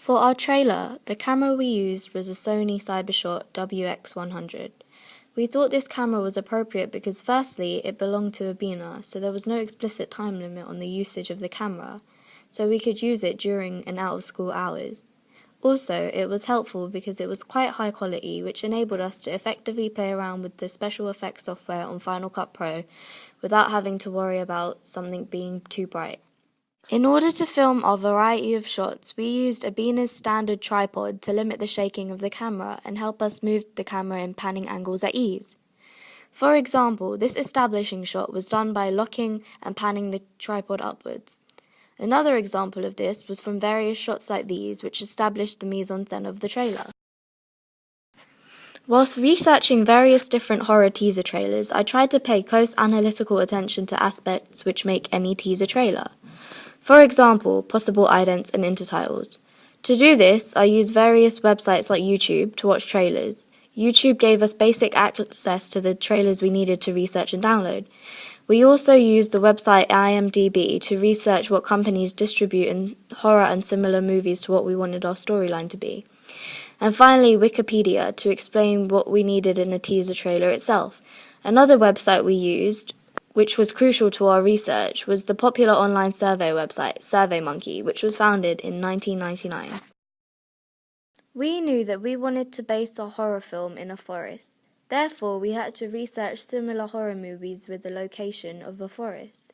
For our trailer, the camera we used was a Sony Cybershot WX100. We thought this camera was appropriate because firstly, it belonged to a beginner, so there was no explicit time limit on the usage of the camera, so we could use it during and out of school hours. Also, it was helpful because it was quite high quality, which enabled us to effectively play around with the special effects software on Final Cut Pro without having to worry about something being too bright. In order to film our variety of shots, we used a beginner's standard tripod to limit the shaking of the camera and help us move the camera in panning angles at ease. For example, this establishing shot was done by locking and panning the tripod upwards. Another example of this was from various shots like these, which established the mise-en-scène of the trailer. Whilst researching various different horror teaser trailers, I tried to pay close analytical attention to aspects which make any teaser trailer. For example, possible idents and intertitles. To do this, I used various websites like YouTube to watch trailers. YouTube gave us basic access to the trailers we needed to research and download. We also used the website IMDb to research what companies distribute in horror and similar movies to what we wanted our storyline to be. And finally, Wikipedia to explain what we needed in a teaser trailer itself. Another website we used, which was crucial to our research, was the popular online survey website, SurveyMonkey, which was founded in 1999. We knew that we wanted to base our horror film in a forest. Therefore, we had to research similar horror movies with the location of a forest.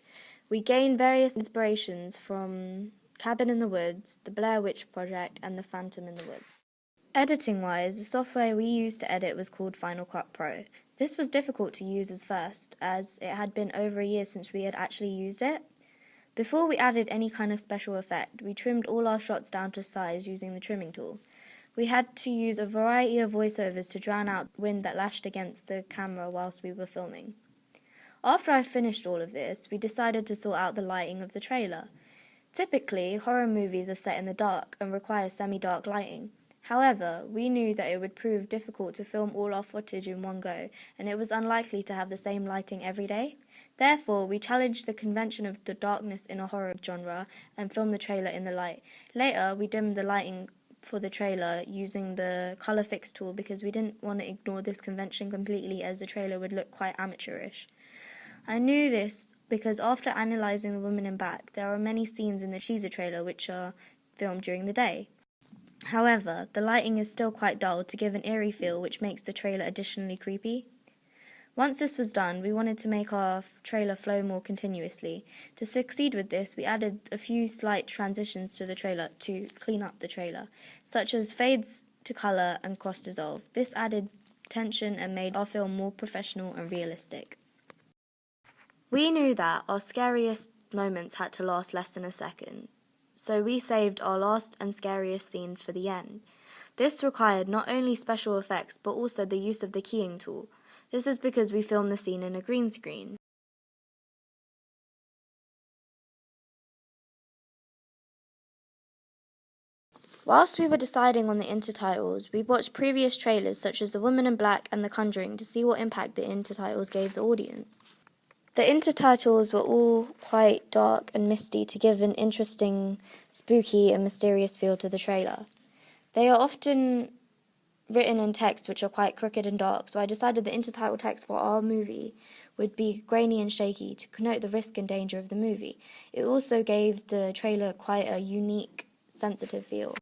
We gained various inspirations from Cabin in the Woods, The Blair Witch Project, and The Phantom in the Woods. Editing-wise, the software we used to edit was called Final Cut Pro. This was difficult to use as first, as it had been over a year since we had actually used it. Before we added any kind of special effect, we trimmed all our shots down to size using the trimming tool. We had to use a variety of voiceovers to drown out wind that lashed against the camera whilst we were filming. After I finished all of this, we decided to sort out the lighting of the trailer. Typically, horror movies are set in the dark and require semi-dark lighting. However, we knew that it would prove difficult to film all our footage in one go, and it was unlikely to have the same lighting every day. Therefore, we challenged the convention of the darkness in a horror genre and filmed the trailer in the light. Later, we dimmed the lighting for the trailer using the color fix tool because we didn't want to ignore this convention completely, as the trailer would look quite amateurish. I knew this because after analysing The Woman in Black, there are many scenes in the teaser trailer which are filmed during the day. However, the lighting is still quite dull to give an eerie feel, which makes the trailer additionally creepy. Once this was done, we wanted to make our trailer flow more continuously. To succeed with this, we added a few slight transitions to the trailer to clean up the trailer, such as fades to colour and cross dissolve. This added tension and made our film more professional and realistic. We knew that our scariest moments had to last less than a second, so we saved our last and scariest scene for the end. This required not only special effects, but also the use of the keying tool. This is because we filmed the scene in a green screen. Whilst we were deciding on the intertitles, we watched previous trailers such as The Woman in Black and The Conjuring to see what impact the intertitles gave the audience. The intertitles were all quite dark and misty to give an interesting, spooky and mysterious feel to the trailer. They are often written in text which are quite crooked and dark, so I decided the intertitle text for our movie would be grainy and shaky to connote the risk and danger of the movie. It also gave the trailer quite a unique, sensitive feel.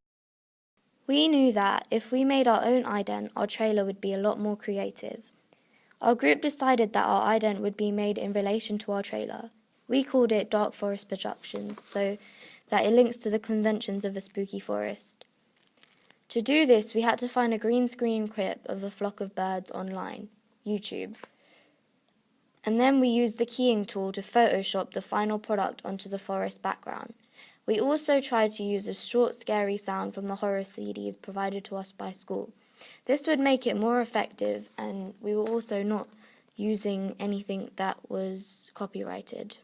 We knew that if we made our own ident, our trailer would be a lot more creative. Our group decided that our ident would be made in relation to our trailer. We called it Dark Forest Productions, so that it links to the conventions of a spooky forest. To do this, we had to find a green screen clip of a flock of birds online, YouTube. And then we used the keying tool to Photoshop the final product onto the forest background. We also tried to use a short, scary sound from the horror CDs provided to us by school. This would make it more effective, and we were also not using anything that was copyrighted.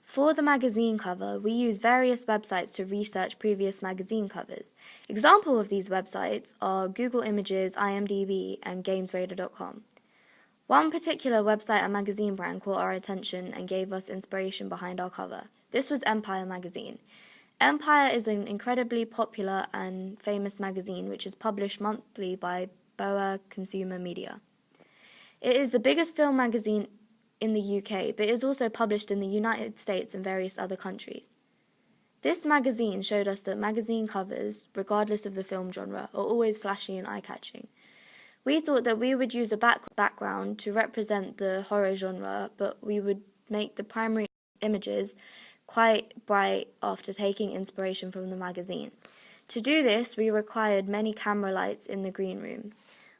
For the magazine cover, we used various websites to research previous magazine covers. Examples of these websites are Google Images, IMDb, and GamesRadar.com. One particular website and magazine brand caught our attention and gave us inspiration behind our cover. This was Empire magazine. Empire is an incredibly popular and famous magazine which is published monthly by Boa Consumer Media. It is the biggest film magazine in the UK, but it is also published in the United States and various other countries. This magazine showed us that magazine covers, regardless of the film genre, are always flashy and eye-catching. We thought that we would use a background to represent the horror genre, but we would make the primary images quite bright after taking inspiration from the magazine. To do this, we required many camera lights in the green room.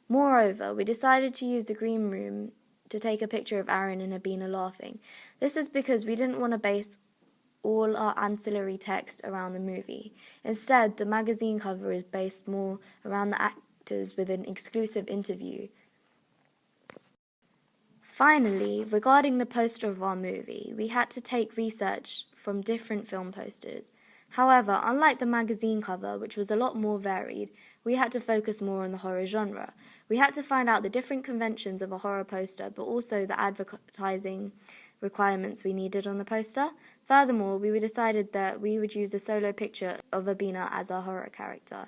Moreover, we decided to use the green room to take a picture of Aaron and Abina laughing. This is because we didn't want to base all our ancillary text around the movie. Instead, the magazine cover is based more around the actors with an exclusive interview. Finally, regarding the poster of our movie, we had to take research from different film posters. However, unlike the magazine cover, which was a lot more varied, we had to focus more on the horror genre. We had to find out the different conventions of a horror poster, but also the advertising requirements we needed on the poster. Furthermore, we decided that we would use a solo picture of Abina as our horror character.